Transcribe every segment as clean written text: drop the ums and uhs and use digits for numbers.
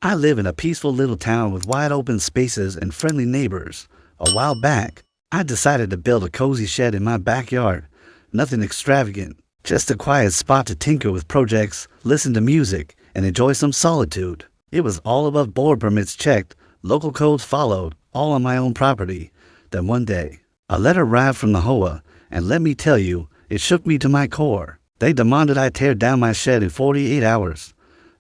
I live in a peaceful little town with wide open spaces and friendly neighbors. A while back, I decided to build a cozy shed in my backyard. Nothing extravagant, just a quiet spot to tinker with projects, listen to music, and enjoy some solitude. It was all above board permits checked, local codes followed, all on my own property. Then one day, a letter arrived from the HOA, and let me tell you, it shook me to my core. They demanded I tear down my shed in 48 hours.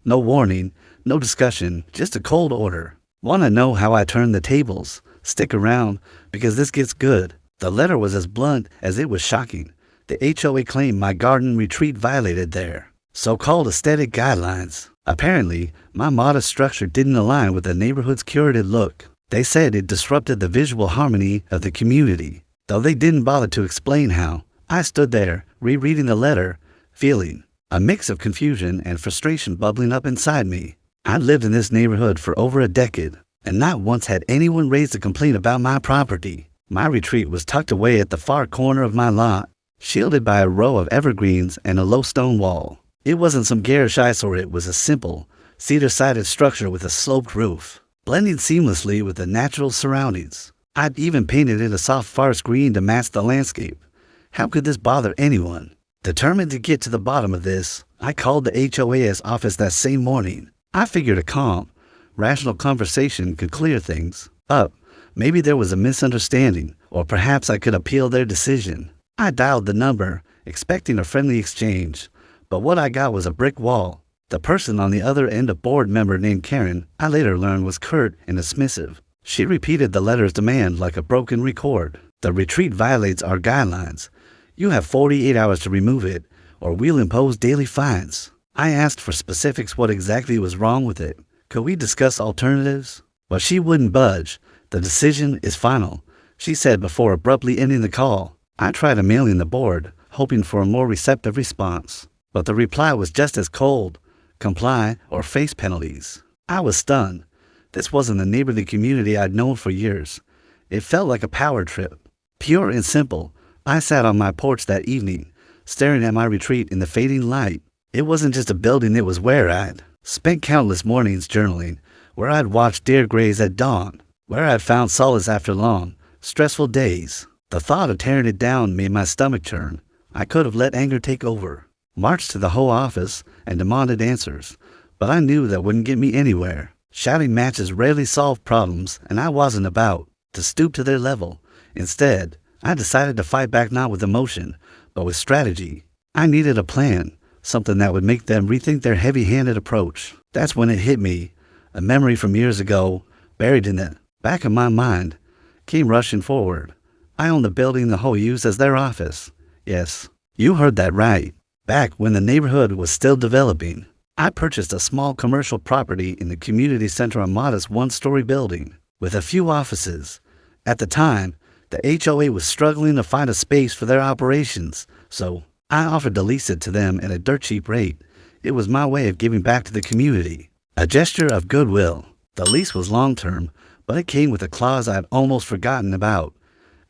No warning, no discussion, just a cold order. Want to know how I turned the tables? Stick around, because this gets good. The letter was as blunt as it was shocking. The HOA claimed my garden retreat violated their so-called aesthetic guidelines. Apparently, my modest structure didn't align with the neighborhood's curated look. They said it disrupted the visual harmony of the community. Though they didn't bother to explain how, I stood there, rereading the letter, feeling a mix of confusion and frustration bubbling up inside me. I'd lived in this neighborhood for over a decade, and not once had anyone raised a complaint about my property. My retreat was tucked away at the far corner of my lot, shielded by a row of evergreens and a low stone wall. It wasn't some garish eyesore, it was a simple, cedar-sided structure with a sloped roof, blending seamlessly with the natural surroundings. I'd even painted it a soft forest green to match the landscape. How could this bother anyone? Determined to get to the bottom of this, I called the HOA's office that same morning. I figured a calm, rational conversation could clear things up. Maybe there was a misunderstanding, or perhaps I could appeal their decision. I dialed the number, expecting a friendly exchange, but what I got was a brick wall. The person on the other end, a board member named Karen, I later learned was curt and dismissive. She repeated the letter's demand like a broken record. The retreat violates our guidelines. You have 48 hours to remove it, or we'll impose daily fines. I asked for specifics, what exactly was wrong with it. Could we discuss alternatives? But she wouldn't budge. The decision is final, she said before abruptly ending the call. I tried emailing the board, hoping for a more receptive response, but the reply was just as cold: comply or face penalties. I was stunned. This wasn't the neighborly community I'd known for years. It felt like a power trip. Pure and simple, I sat on my porch that evening, staring at my retreat in the fading light. It wasn't just a building, it was where I'd spent countless mornings journaling, where I'd watched deer graze at dawn, where I'd found solace after long, stressful days. The thought of tearing it down made my stomach churn. I could have let anger take over, marched to the whole office, and demanded answers, but I knew that wouldn't get me anywhere. Shouting matches rarely solved problems, and I wasn't about to stoop to their level. Instead, I decided to fight back, not with emotion, but with strategy. I needed a plan, something that would make them rethink their heavy-handed approach. That's when it hit me. A memory from years ago, buried in the back of my mind, came rushing forward. I owned the building the HOA used as their office. Yes, you heard that right. Back when the neighborhood was still developing, I purchased a small commercial property in the community center, a modest one-story building with a few offices. At the time, the HOA was struggling to find a space for their operations, so I offered to lease it to them at a dirt cheap rate. It was my way of giving back to the community, a gesture of goodwill. The lease was long-term, but it came with a clause I'd almost forgotten about.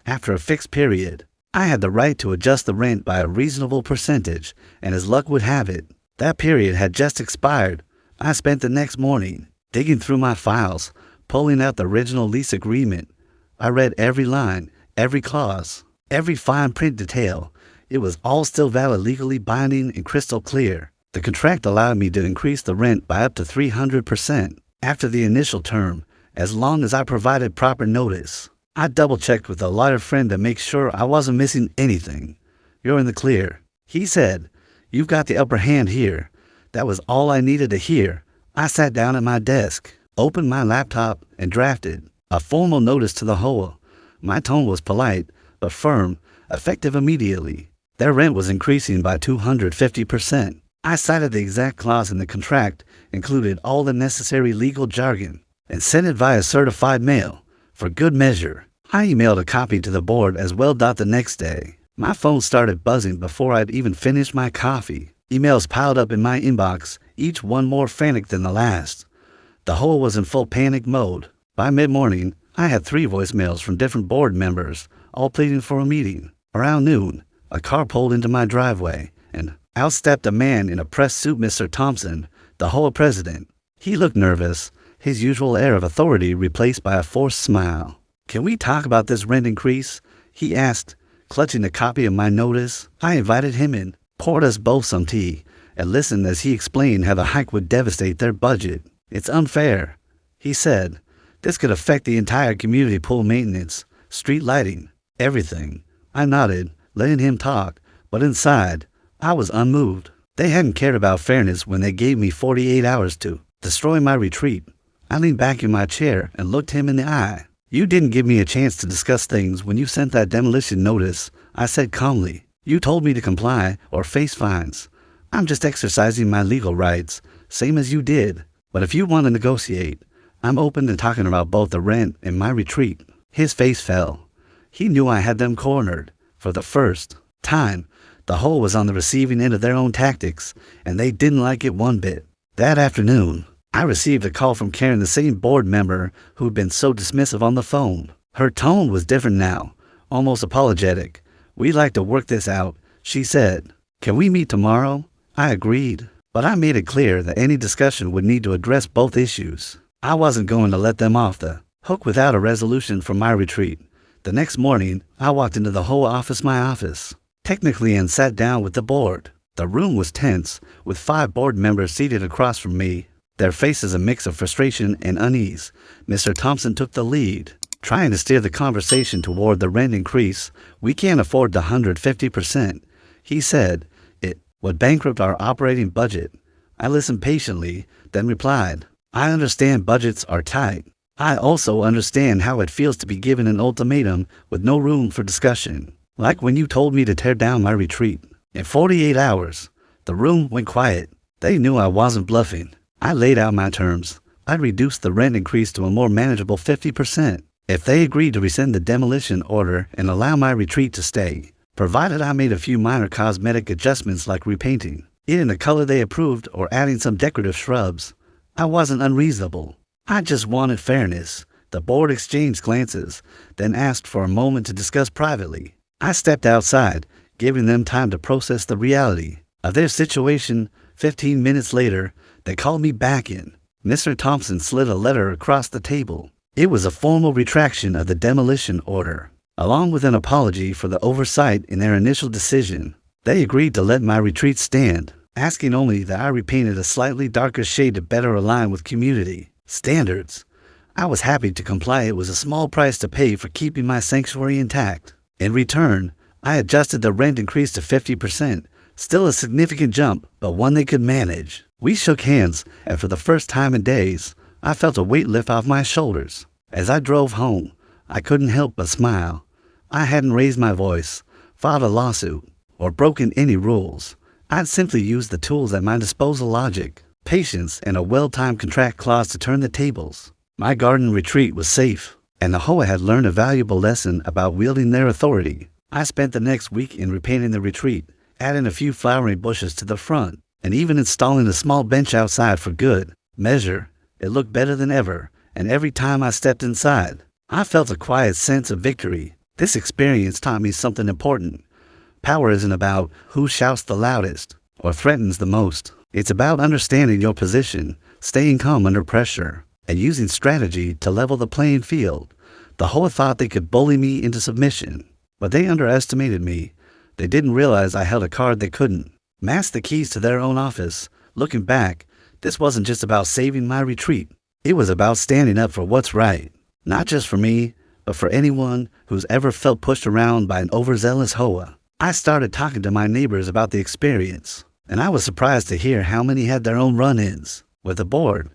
After a fixed period, I had the right to adjust the rent by a reasonable percentage, and as luck would have it, that period had just expired. I spent the next morning digging through my files, pulling out the original lease agreement. I read every line, every clause, every fine print detail. It was all still valid, legally binding, and crystal clear. The contract allowed me to increase the rent by up to 300% after the initial term, as long as I provided proper notice. I double-checked with a lawyer friend to make sure I wasn't missing anything. "You're in the clear," he said. "You've got the upper hand here." That was all I needed to hear. I sat down at my desk, opened my laptop, and drafted a formal notice to the HOA. My tone was polite, but firm, effective immediately. Their rent was increasing by 250%. I cited the exact clause in the contract, included all the necessary legal jargon, and sent it via certified mail. For good measure, I emailed a copy to the board as well. The next day, my phone started buzzing before I'd even finished my coffee. Emails piled up in my inbox, each one more frantic than the last. The HOA was in full panic mode. By mid-morning, I had 3 voicemails from different board members, all pleading for a meeting. Around noon, a car pulled into my driveway, and out stepped a man in a press suit, Mr. Thompson, the HOA president. He looked nervous, his usual air of authority replaced by a forced smile. "Can we talk about this rent increase?" he asked, clutching a copy of my notice. I invited him in, poured us both some tea, and listened as he explained how the hike would devastate their budget. "It's unfair," he said. "This could affect the entire community pool maintenance, street lighting, everything." I nodded, letting him talk, but inside, I was unmoved. They hadn't cared about fairness when they gave me 48 hours to destroy my retreat. I leaned back in my chair and looked him in the eye. "You didn't give me a chance to discuss things when you sent that demolition notice," I said calmly. "You told me to comply or face fines. I'm just exercising my legal rights, same as you did. But if you want to negotiate, I'm open to talking about both the rent and my retreat." His face fell. He knew I had them cornered. For the first time, the HOA was on the receiving end of their own tactics, and they didn't like it one bit. That afternoon, I received a call from Karen, the same board member who'd been so dismissive on the phone. Her tone was different now, almost apologetic. "We'd like to work this out," she said. "Can we meet tomorrow?" I agreed, but I made it clear that any discussion would need to address both issues. I wasn't going to let them off the hook without a resolution for my retreat. The next morning, I walked into the HOA office, my office, technically, and sat down with the board. The room was tense, with 5 board members seated across from me, their faces a mix of frustration and unease. Mr. Thompson took the lead, trying to steer the conversation toward the rent increase. "We can't afford the 150%, he said. "It would bankrupt our operating budget." I listened patiently, then replied, "I understand budgets are tight. I also understand how it feels to be given an ultimatum with no room for discussion. Like when you told me to tear down my retreat." In 48 hours, the room went quiet. They knew I wasn't bluffing. I laid out my terms. I'd reduce the rent increase to a more manageable 50%. If they agreed to rescind the demolition order and allow my retreat to stay, provided I made a few minor cosmetic adjustments like repainting it in the color they approved or adding some decorative shrubs. I wasn't unreasonable. I just wanted fairness. The board exchanged glances, then asked for a moment to discuss privately. I stepped outside, giving them time to process the reality of their situation. 15 minutes later, they called me back in. Mr. Thompson slid a letter across the table. It was a formal retraction of the demolition order, along with an apology for the oversight in their initial decision. They agreed to let my retreat stand, asking only that I repainted a slightly darker shade to better align with community standards. I was happy to comply. It was a small price to pay for keeping my sanctuary intact. In return, I adjusted the rent increase to 50%, still a significant jump, but one they could manage. We shook hands, and for the first time in days, I felt a weight lift off my shoulders. As I drove home, I couldn't help but smile. I hadn't raised my voice, filed a lawsuit, or broken any rules. I'd simply used the tools at my disposal: logic, patience, and a well-timed contract clause to turn the tables. My garden retreat was safe, and the HOA had learned a valuable lesson about wielding their authority. I spent the next week in repainting the retreat, adding a few flowering bushes to the front, and even installing a small bench outside for good measure. It looked better than ever, and every time I stepped inside, I felt a quiet sense of victory. This experience taught me something important. Power isn't about who shouts the loudest or threatens the most. It's about understanding your position, staying calm under pressure, and using strategy to level the playing field. The HOA thought they could bully me into submission, but they underestimated me. They didn't realize I held a card they couldn't. Mask the keys to their own office. Looking back, this wasn't just about saving my retreat. It was about standing up for what's right. Not just for me, but for anyone who's ever felt pushed around by an overzealous HOA. I started talking to my neighbors about the experience, and I was surprised to hear how many had their own run-ins with the board.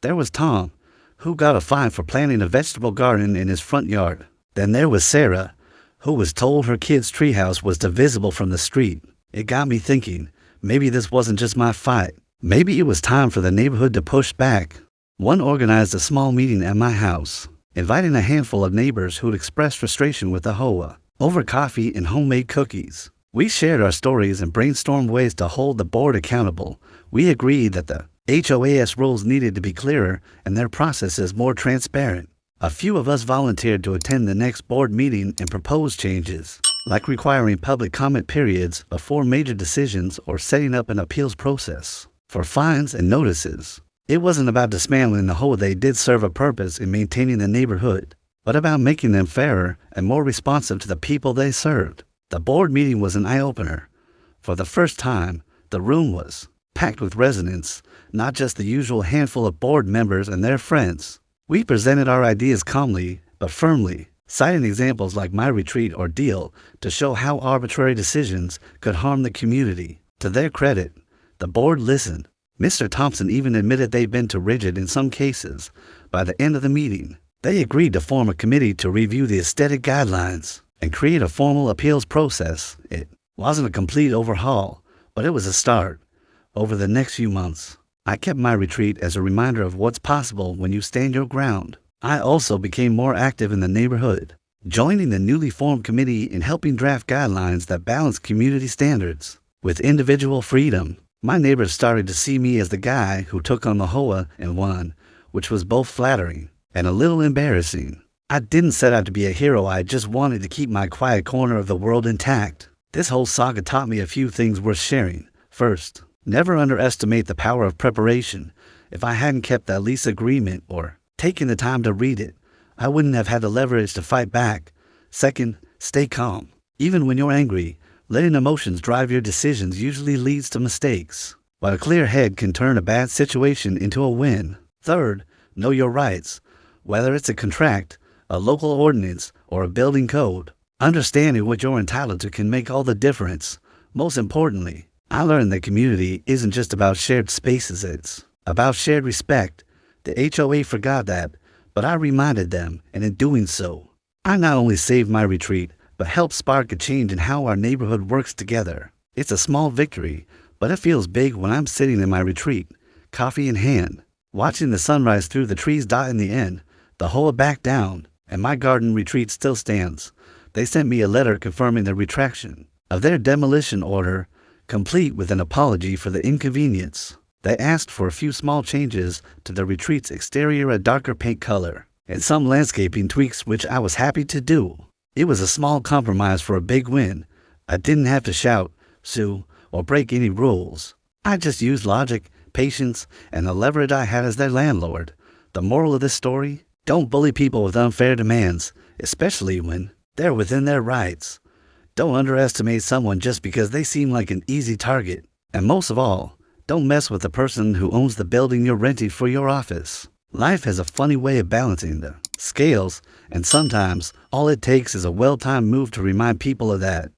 There was Tom, who got a fine for planting a vegetable garden in his front yard. Then there was Sarah, who was told her kid's treehouse was divisible from the street. It got me thinking, maybe this wasn't just my fight. Maybe it was time for the neighborhood to push back. One organized a small meeting at my house, inviting a handful of neighbors who'd expressed frustration with the HOA over coffee and homemade cookies. We shared our stories and brainstormed ways to hold the board accountable. We agreed that the HOA's rules needed to be clearer and their processes more transparent. A few of us volunteered to attend the next board meeting and propose changes, like requiring public comment periods before major decisions or setting up an appeals process for fines and notices. It wasn't about dismantling the HOA. They did serve a purpose in maintaining the neighborhood, but about making them fairer and more responsive to the people they served. The board meeting was an eye-opener. For the first time, the room was packed with residents, not just the usual handful of board members and their friends. We presented our ideas calmly but firmly, citing examples like my retreat ordeal to show how arbitrary decisions could harm the community. To their credit, the board listened. Mr. Thompson even admitted they'd been too rigid in some cases. By the end of the meeting, they agreed to form a committee to review the aesthetic guidelines and create a formal appeals process. It wasn't a complete overhaul, but it was a start. Over the next few months, I kept my retreat as a reminder of what's possible when you stand your ground. I also became more active in the neighborhood, joining the newly formed committee in helping draft guidelines that balance community standards with individual freedom. My neighbors started to see me as the guy who took on the HOA and won, which was both flattering and a little embarrassing. I didn't set out to be a hero. I just wanted to keep my quiet corner of the world intact. This whole saga taught me a few things worth sharing. First, never underestimate the power of preparation. If I hadn't kept that lease agreement or taken the time to read it, I wouldn't have had the leverage to fight back. Second, stay calm. Even when you're angry, letting emotions drive your decisions usually leads to mistakes, while a clear head can turn a bad situation into a win. Third, know your rights. Whether it's a contract, a local ordinance, or a building code, understanding what you're entitled to can make all the difference. Most importantly, I learned that community isn't just about shared spaces, it's about shared respect. The HOA forgot that, but I reminded them, and in doing so, I not only saved my retreat, but helped spark a change in how our neighborhood works together. It's a small victory, but it feels big when I'm sitting in my retreat, coffee in hand, watching the sunrise through the trees dotting the end, the HOA back down, and my garden retreat still stands. They sent me a letter confirming the retraction of their demolition order, complete with an apology for the inconvenience. They asked for a few small changes to the retreat's exterior, a darker paint color, and some landscaping tweaks, which I was happy to do. It was a small compromise for a big win. I didn't have to shout, sue, or break any rules. I just used logic, patience, and the leverage I had as their landlord. The moral of this story? Don't bully people with unfair demands, especially when they're within their rights. Don't underestimate someone just because they seem like an easy target. And most of all, don't mess with the person who owns the building you're renting for your office. Life has a funny way of balancing the scales, and sometimes all it takes is a well-timed move to remind people of that.